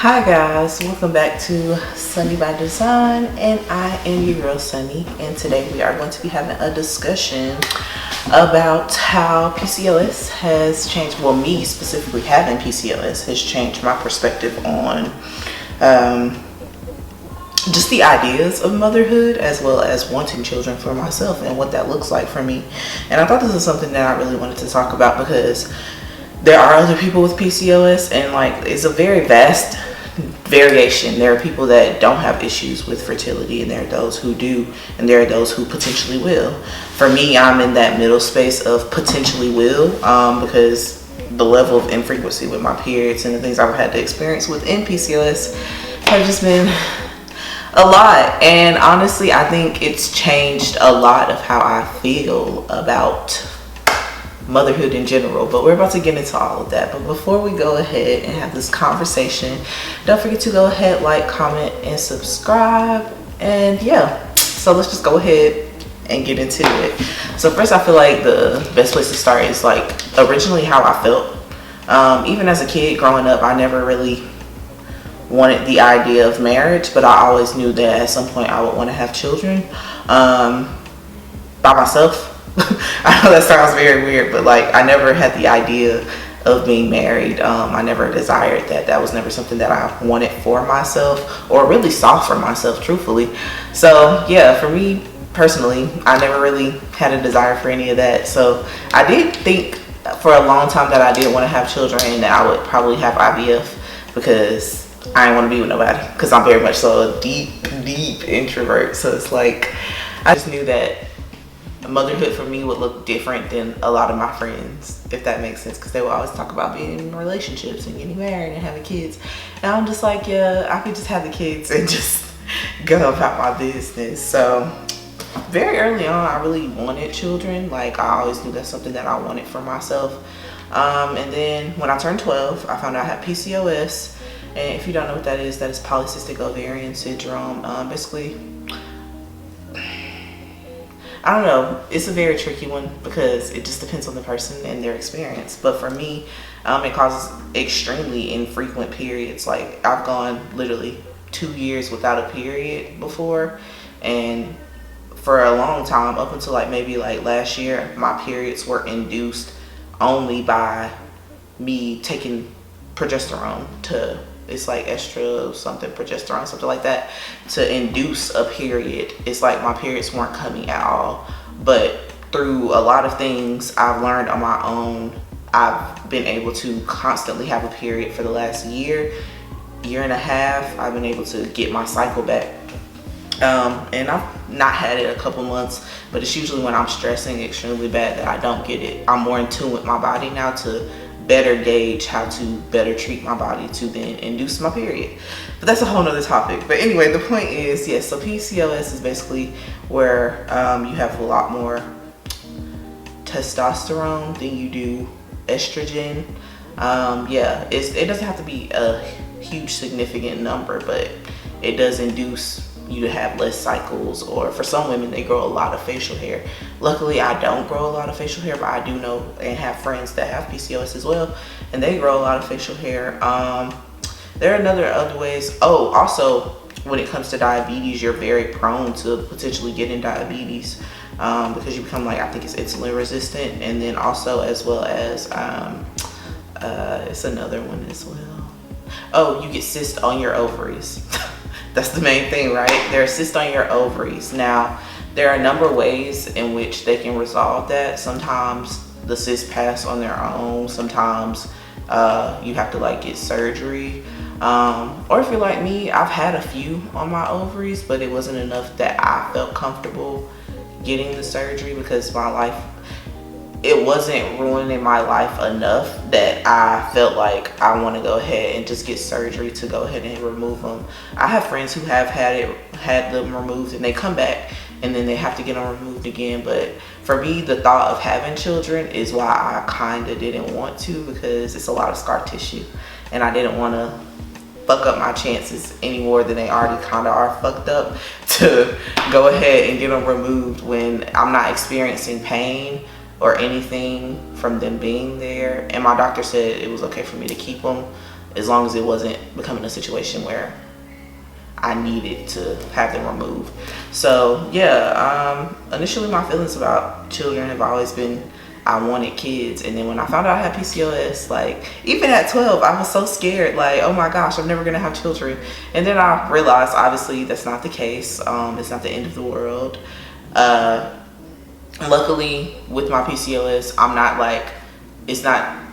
Hi guys, welcome back to Sunny by Design, and I am your girl Sunny, and today we are going to be having a discussion about how PCOS has changed, well, me specifically having PCOS has changed my perspective on just the ideas of motherhood, as well as wanting children for myself and what that looks like for me. And I thought this is something that I really wanted to talk about because there are other people with PCOS, and like it's a very vast variation. There are people that don't have issues with fertility, and there are those who do, and there are those who potentially will. For me, I'm in that middle space of potentially will, because the level of infrequency with my periods and the things I've had to experience within PCOS have just been a lot. And honestly, I think it's changed a lot of how I feel about motherhood in general, but we're about to get into all of that. But before we go ahead and have this conversation, don't forget to go ahead, like, comment, and subscribe. And yeah, so let's just go ahead and get into it. So first, I feel like the best place to start is like originally how I felt. Even as a kid growing up, I never really wanted the idea of marriage, but I always knew that at some point I would want to have children by myself. I know that sounds very weird, but like I never had the idea of being married. I never desired that. That was never something that I wanted for myself or really saw for myself, truthfully. So yeah, for me personally, I never really had a desire for any of that. So I did think for a long time that I did want to have children and that I would probably have IVF, because I didn't want to be with nobody, because I'm very much so a deep introvert. So it's like I just knew that motherhood for me would look different than a lot of my friends, if that makes sense, because they would always talk about being in relationships and getting married and having kids, and I'm just like, yeah, I could just have the kids and just go about my business. So very early on, I really wanted children. Like I always knew that's something that I wanted for myself. And then when I turned 12, I found out I had PCOS, and if you don't know what that is polycystic ovarian syndrome. Basically, I don't know, it's a very tricky one because it just depends on the person and their experience. But for me, it causes extremely infrequent periods. Like I've gone literally 2 years without a period before, and for a long time, up until like maybe like last year, my periods were induced only by me taking progesterone to, it's like estra something, progesterone, something like that, to induce a period. It's like my periods weren't coming at all. But through a lot of things I've learned on my own, I've been able to constantly have a period for the last year and a half. I've been able to get my cycle back. And I've not had it a couple months, but it's usually when I'm stressing extremely bad that I don't get it. I'm more in tune with my body now to better gauge how to better treat my body to then induce my period. But that's a whole nother topic. But anyway, the point is, yes, so PCOS is basically where you have a lot more testosterone than you do estrogen. Yeah, it doesn't have to be a huge significant number, but it does induce you to have less cycles, or for some women they grow a lot of facial hair. Luckily I don't grow a lot of facial hair, but I do know and have friends that have PCOS as well, and they grow a lot of facial hair. There are other ways. Oh, also when it comes to diabetes, you're very prone to potentially getting diabetes, because you become, like, I think it's insulin resistant, and then also as well as it's another one as well. Oh, you get cysts on your ovaries. That's the main thing, right? There are cysts on your ovaries. Now, there are a number of ways in which they can resolve that. Sometimes the cysts pass on their own. Sometimes you have to like get surgery. Or if you're like me, I've had a few on my ovaries, but it wasn't enough that I felt comfortable getting the surgery, because my life, it wasn't ruining my life enough that I felt like I want to go ahead and just get surgery to go ahead and remove them. I have friends who have had them removed, and they come back and then they have to get them removed again. But for me, the thought of having children is why I kind of didn't want to, because it's a lot of scar tissue, and I didn't want to fuck up my chances any more than they already kind of are fucked up to go ahead and get them removed when I'm not experiencing pain or anything from them being there. And my doctor said it was okay for me to keep them as long as it wasn't becoming a situation where I needed to have them removed. So yeah, initially my feelings about children have always been I wanted kids. And then when I found out I had PCOS, like even at 12, I was so scared, like, oh my gosh, I'm never gonna have children. And then I realized obviously that's not the case. It's not the end of the world. Luckily with my PCOS, I'm not like, it's not,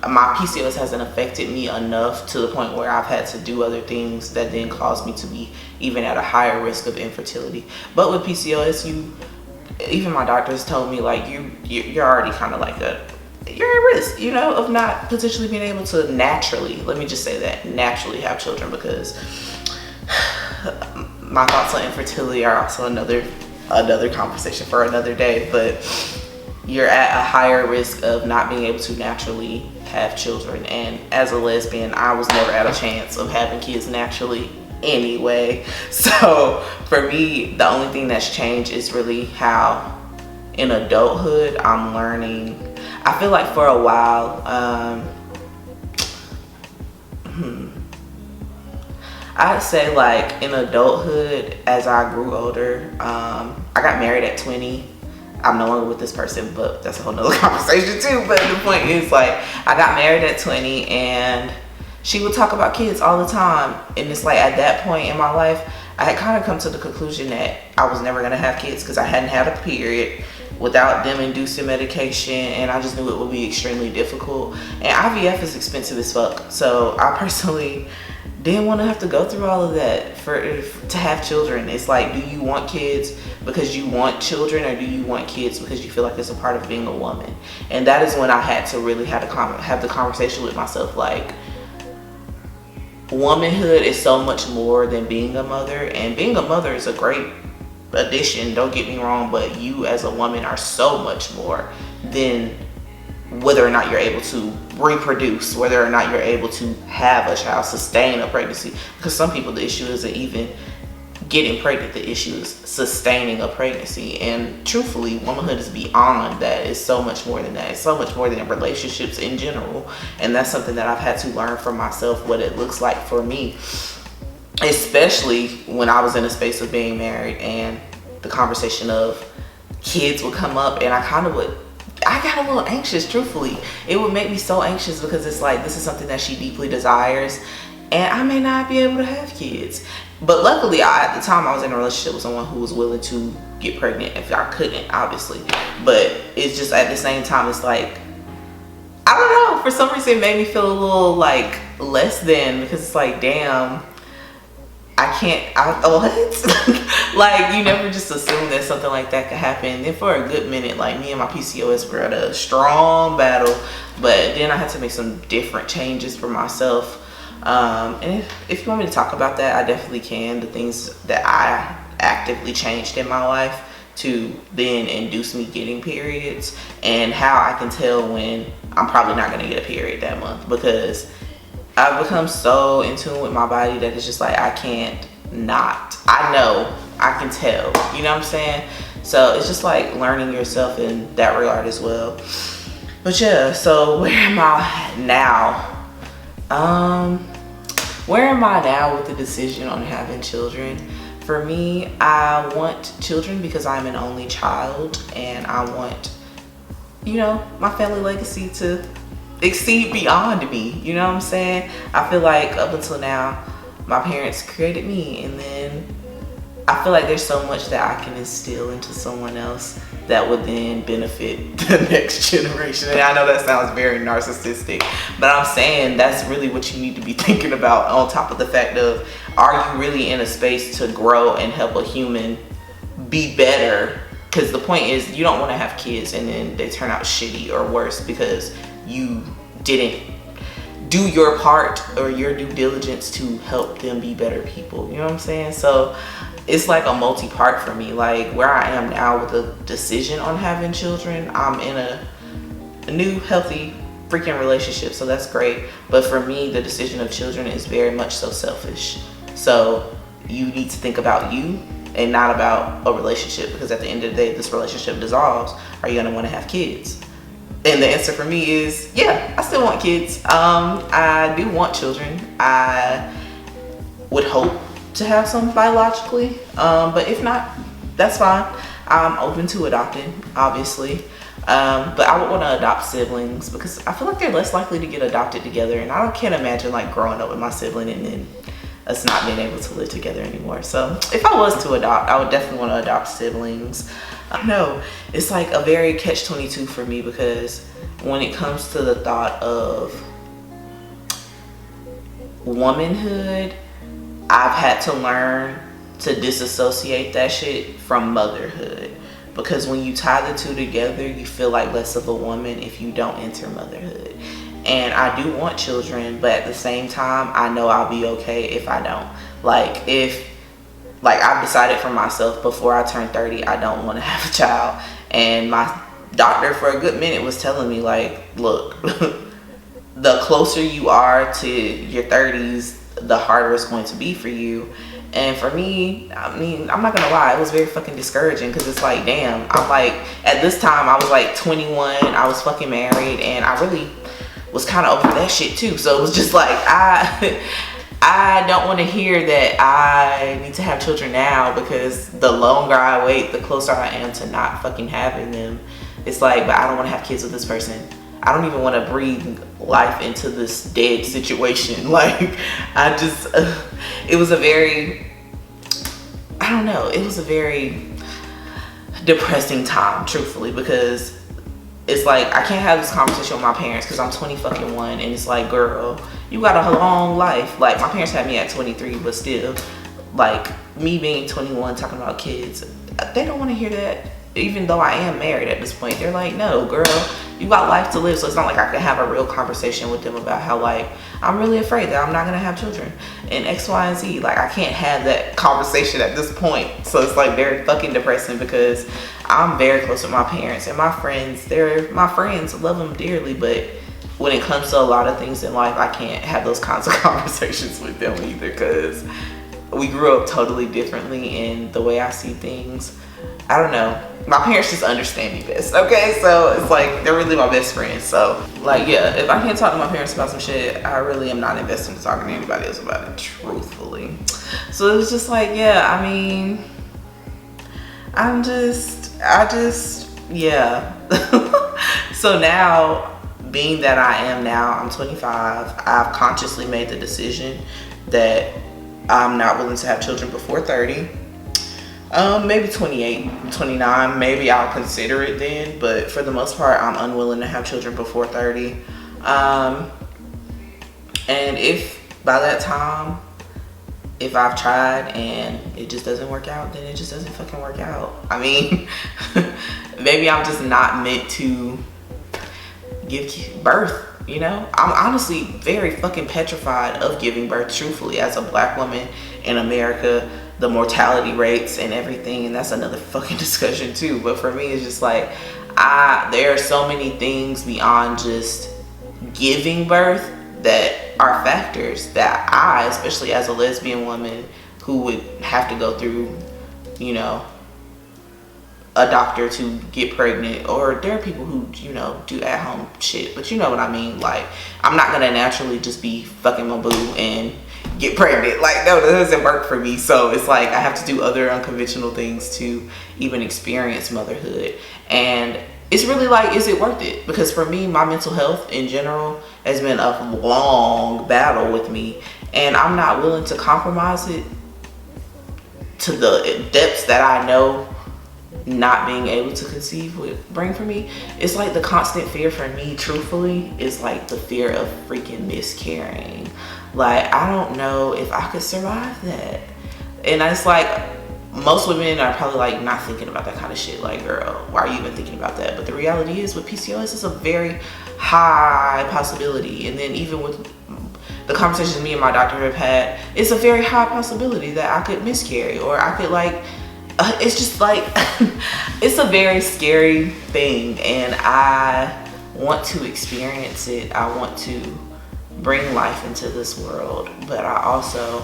my PCOS hasn't affected me enough to the point where I've had to do other things that then caused me to be even at a higher risk of infertility. But with PCOS, even my doctors told me like you're already kind of like you're at risk, you know, of not potentially being able to naturally, let me just say that, naturally have children, because my thoughts on infertility are also another conversation for another day. But you're at a higher risk of not being able to naturally have children, and as a lesbian, I was never at a chance of having kids naturally anyway. So for me, the only thing that's changed is really how in adulthood I'm learning. I feel like for a while, I'd say like in adulthood, as I grew older, I got married at 20. I'm no longer with this person, but that's a whole nother conversation too. But the point is, like, I got married at 20 and she would talk about kids all the time. And it's like at that point in my life, I had kind of come to the conclusion that I was never gonna have kids because I hadn't had a period without them inducing medication, and I just knew it would be extremely difficult. And IVF is expensive as fuck. So I personally didn't want to have to go through all of that to have children. It's like, do you want kids because you want children, or do you want kids because you feel like it's a part of being a woman? And that is when I had to really have the conversation with myself, like, womanhood is so much more than being a mother, and being a mother is a great addition, don't get me wrong, but you as a woman are so much more than whether or not you're able to reproduce, whether or not you're able to have a child, sustain a pregnancy. Because some people, the issue isn't even getting pregnant, the issue is sustaining a pregnancy. And truthfully, womanhood is beyond that. It's so much more than that. It's so much more than relationships in general. And that's something that I've had to learn for myself, what it looks like for me, especially when I was in a space of being married and the conversation of kids would come up, and I got a little anxious, truthfully. It would make me so anxious because it's like, this is something that she deeply desires and I may not be able to have kids. But luckily, at the time I was in a relationship with someone who was willing to get pregnant if I couldn't, obviously. But it's just at the same time, it's like, I don't know, for some reason it made me feel a little like less than, because it's like, damn, what? Like, you never just assume that something like that could happen. Then for a good minute, like, me and my PCOS were at a strong battle, but then I had to make some different changes for myself. And if you want me to talk about that, I definitely can. The things that I actively changed in my life to then induce me getting periods, and how I can tell when I'm probably not gonna get a period that month, because I've become so in tune with my body that it's just like, I can't not. I know, I can tell, you know what I'm saying? So it's just like learning yourself in that regard as well. But yeah, so where am I now? Where am I now with the decision on having children? For me, I want children because I'm an only child, and I want, you know, my family legacy to exceed beyond me, you know what I'm saying? I feel like up until now, my parents created me, and then I feel like there's so much that I can instill into someone else that would then benefit the next generation. And I know that sounds very narcissistic, but I'm saying that's really what you need to be thinking about, on top of the fact of, are you really in a space to grow and help a human be better? Because the point is, you don't want to have kids and then they turn out shitty or worse because you didn't do your part or your due diligence to help them be better people. You know what I'm saying? So it's like a multi-part for me. Like, where I am now with the decision on having children, I'm in a new healthy freaking relationship, so that's great. But for me, the decision of children is very much so selfish. So you need to think about you and not about a relationship, because at the end of the day, if this relationship dissolves, are you going to want to have kids? And the answer for me is, yeah, I still want kids. I do want children. I would hope to have some biologically, but if not, that's fine. I'm open to adopting, obviously. But I would want to adopt siblings because I feel like they're less likely to get adopted together, and I can't imagine like growing up with my sibling and then us not being able to live together anymore. So if I was to adopt, I would definitely want to adopt siblings. I don't know, it's like a very catch-22 for me, because when it comes to the thought of womanhood, I've had to learn to disassociate that shit from motherhood. Because when you tie the two together, you feel like less of a woman if you don't enter motherhood. And I do want children, but at the same time, I know I'll be okay if I don't. Like, I've decided for myself before I turn 30, I don't want to have a child. And my doctor for a good minute was telling me, like, look, the closer you are to your 30s, the harder it's going to be for you. And for me, I mean, I'm not gonna lie, it was very fucking discouraging, because it's like, damn, I'm like, at this time I was like 21, I was fucking married, and I really was kind of over that shit too. So it was just like, I don't want to hear that I need to have children now, because the longer I wait, the closer I am to not fucking having them. It's like, but I don't want to have kids with this person. I don't even want to breathe life into this dead situation. Like, I just, it was a very, I don't know, it was a very depressing time, truthfully, because it's like, I can't have this conversation with my parents because I'm 20 fucking one, and it's like, girl, you got a long life. Like, my parents had me at 23, but still, like, me being 21 talking about kids, they don't want to hear that. Even though I am married at this point, they're like, no, girl, you got life to live. So it's not like I can have a real conversation with them about how, like, I'm really afraid that I'm not gonna have children and X, Y, and Z. Like, I can't have that conversation at this point. So it's like very fucking depressing, because I'm very close with my parents, and my friends, they're my friends, love them dearly, but when it comes to a lot of things in life, I can't have those kinds of conversations with them either, because we grew up totally differently in the way I see things. I don't know. My parents just understand me best, okay? So it's like, they're really my best friends. So, like, yeah, if I can't talk to my parents about some shit, I really am not invested in talking to anybody else about it, truthfully. So it was just like, yeah, I mean, yeah. So now, being that I am now, I'm 25, I've consciously made the decision that I'm not willing to have children before 30. Maybe 28, 29, maybe I'll consider it then, but for the most part, I'm unwilling to have children before 30. And if by that time, if I've tried and it just doesn't work out, then it just doesn't fucking work out. I mean, maybe I'm just not meant to give birth, you know? I'm honestly very fucking petrified of giving birth, truthfully, as a black woman in America. The mortality rates and everything, and that's another fucking discussion too. But for me, it's just like, there are so many things beyond just giving birth that are factors that I, especially as a lesbian woman who would have to go through, you know, a doctor to get pregnant, or there are people who, you know, do at home shit, but you know what I mean. Like, I'm not gonna naturally just be fucking my boo and get pregnant. Like, no, that doesn't work for me. So it's like, I have to do other unconventional things to even experience motherhood. And it's really like, is it worth it? Because for me, my mental health in general has been a long battle with me, and I'm not willing to compromise it to the depths that I know not being able to conceive would bring for me. It's like the constant fear for me, truthfully, is like the fear of freaking miscarrying. Like, I don't know if I could survive that. And it's like, most women are probably like not thinking about that kind of shit. Like, girl, why are you even thinking about that? But the reality is, with PCOS, it's a very high possibility. And then even with the conversations me and my doctor have had, it's a very high possibility that I could miscarry, or I could like, it's just like, it's a very scary thing, and I want to experience it. I want to bring life into this world, but I also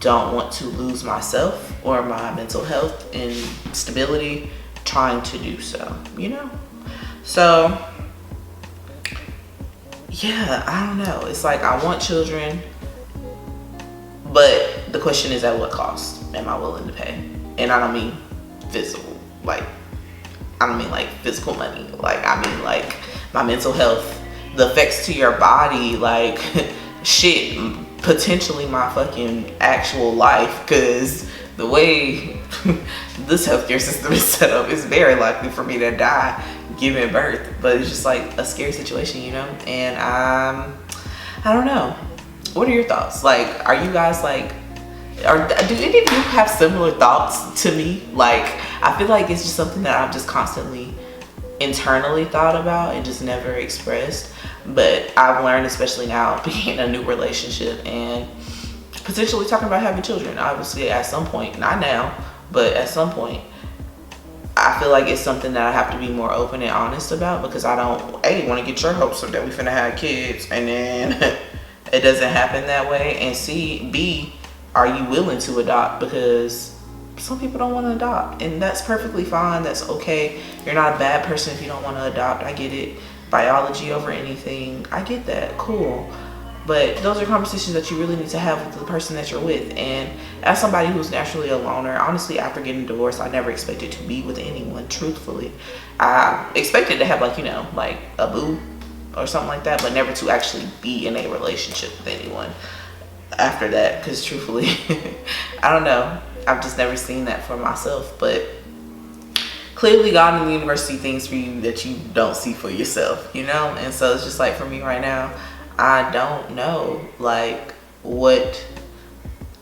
don't want to lose myself or my mental health and stability trying to do so, you know? So yeah, I don't know. It's like I want children, but the question is at what cost am I willing to pay? And I don't mean physical, like I don't mean like physical money. Like I mean like my mental health, the effects to your body, like shit, potentially my fucking actual life, because the way this healthcare system is set up, it's very likely for me to die giving birth. But it's just like a scary situation, you know? And I don't know. What are your thoughts? Like, are you guys like, or do any of you have similar thoughts to me? Like, I feel like it's just something that I've just constantly internally thought about and just never expressed. But I've learned, especially now, being in a new relationship and potentially talking about having children. Obviously, at some point, not now, but at some point, I feel like it's something that I have to be more open and honest about, because I don't, A, want to get your hopes up that we finna have kids and then it doesn't happen that way. And B, are you willing to adopt? Because some people don't want to adopt, and that's perfectly fine. That's okay. You're not a bad person if you don't want to adopt. I get it. Biology over anything. I get that. Cool. But those are conversations that you really need to have with the person that you're with. And as somebody who's naturally a loner, honestly, after getting divorced, I never expected to be with anyone, truthfully. I expected to have, like, you know, like a boo or something like that, but never to actually be in a relationship with anyone after that, because truthfully, I don't know. I've just never seen that for myself. But clearly God and the universe see things for you that you don't see for yourself, you know? And so it's just like, for me right now, I don't know, like, what,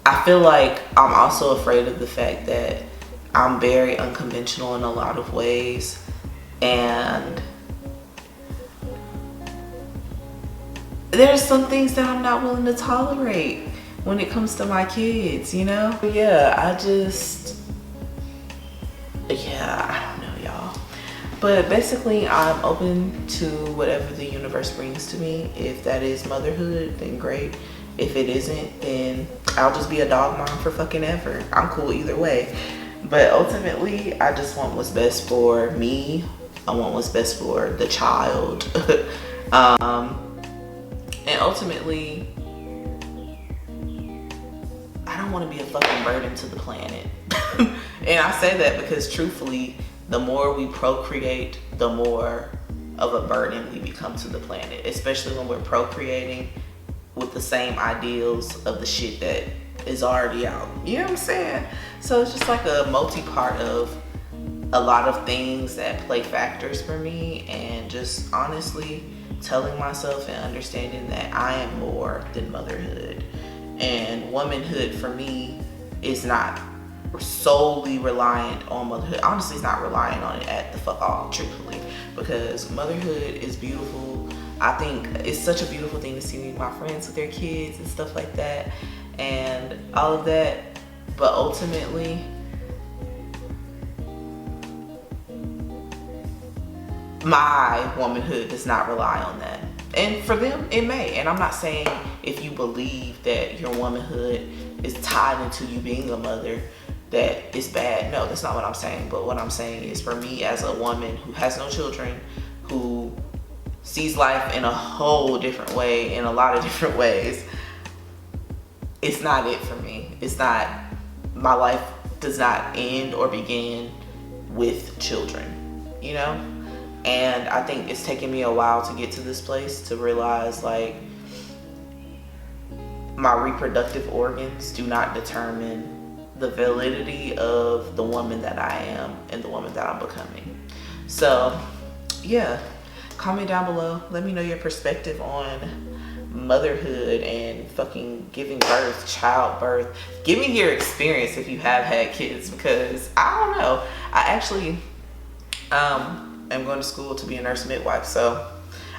I feel like I'm also afraid of the fact that I'm very unconventional in a lot of ways, and there's some things that I'm not willing to tolerate when it comes to my kids, you know? Yeah, I don't know, y'all. But basically, I'm open to whatever the universe brings to me. If that is motherhood, then great. If it isn't, then I'll just be a dog mom for fucking ever. I'm cool either way. But ultimately, I just want what's best for me. I want what's best for the child. And ultimately, I don't want to be a fucking burden to the planet. And I say that because truthfully, the more we procreate, the more of a burden we become to the planet, especially when we're procreating with the same ideals of the shit that is already out. You know what I'm saying? So it's just like a multi-part of a lot of things that play factors for me, and just honestly telling myself and understanding that I am more than motherhood. And womanhood for me is not solely reliant on motherhood. Honestly, it's not relying on it at the fuck all, truthfully, because motherhood is beautiful. I think it's such a beautiful thing to see my friends with their kids and stuff like that and all of that. But ultimately, my womanhood does not rely on that. And for them, it may. And I'm not saying if you believe that your womanhood is tied into you being a mother, that it's bad. No, that's not what I'm saying. But what I'm saying is, for me as a woman who has no children, who sees life in a whole different way, in a lot of different ways, it's not it for me. It's not, my life does not end or begin with children, you know? And I think it's taken me a while to get to this place, to realize, like, my reproductive organs do not determine the validity of the woman that I am and the woman that I'm becoming. So yeah, comment down below. Let me know your perspective on motherhood and fucking giving birth, childbirth. Give me your experience if you have had kids, because I don't know. I actually am going to school to be a nurse midwife, so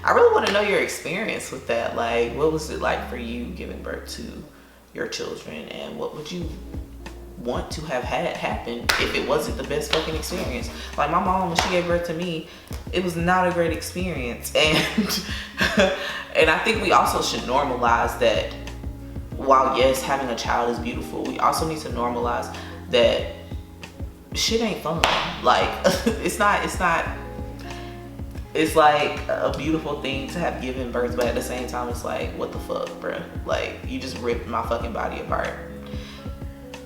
I really want to know your experience with that. Like, what was it like for you giving birth to your children, and what would you want to have had happen if it wasn't the best fucking experience? Like, my mom, when she gave birth to me, it was not a great experience. And and I think we also should normalize that while yes, having a child is beautiful, we also need to normalize that shit ain't fun. Like, it's not it's like a beautiful thing to have given birth, but at the same time it's like, what the fuck, bruh? Like, you just ripped my fucking body apart.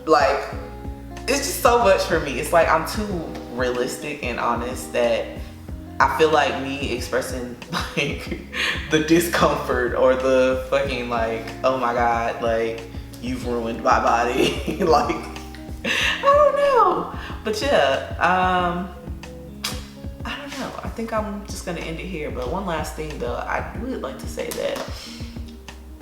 Like, it's just so much for me. It's like I'm too realistic and honest that I feel like me expressing like the discomfort or the fucking like, oh my god, like you've ruined my body. Like, I don't know. But yeah, I don't know. I think I'm just gonna end it here. But one last thing though, I would like to say that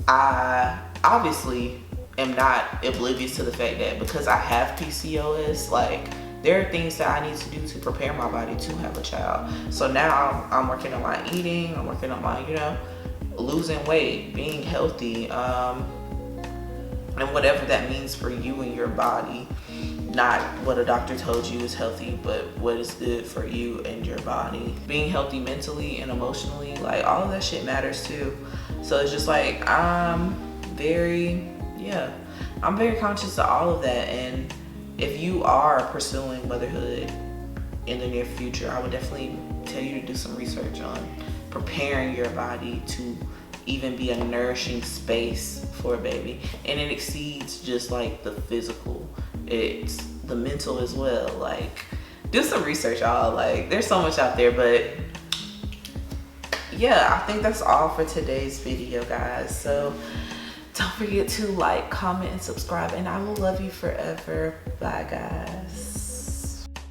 I obviously am not oblivious to the fact that because I have PCOS, like there are things that I need to do to prepare my body to have a child. So now I'm working on my eating, I'm working on my, you know, losing weight, being healthy, and whatever that means for you and your body. Not what a doctor told you is healthy, but what is good for you and your body. Being healthy mentally and emotionally, like all of that shit matters too. So it's just like, I'm very conscious of all of that. And if you are pursuing motherhood in the near future, I would definitely tell you to do some research on preparing your body to even be a nourishing space for a baby. And it exceeds just like the physical, it's the mental as well. Like, do some research, y'all. Like, there's so much out there. But yeah, I think that's all for today's video, guys. So don't forget to like, comment, and subscribe, and I will love you forever. Bye, guys.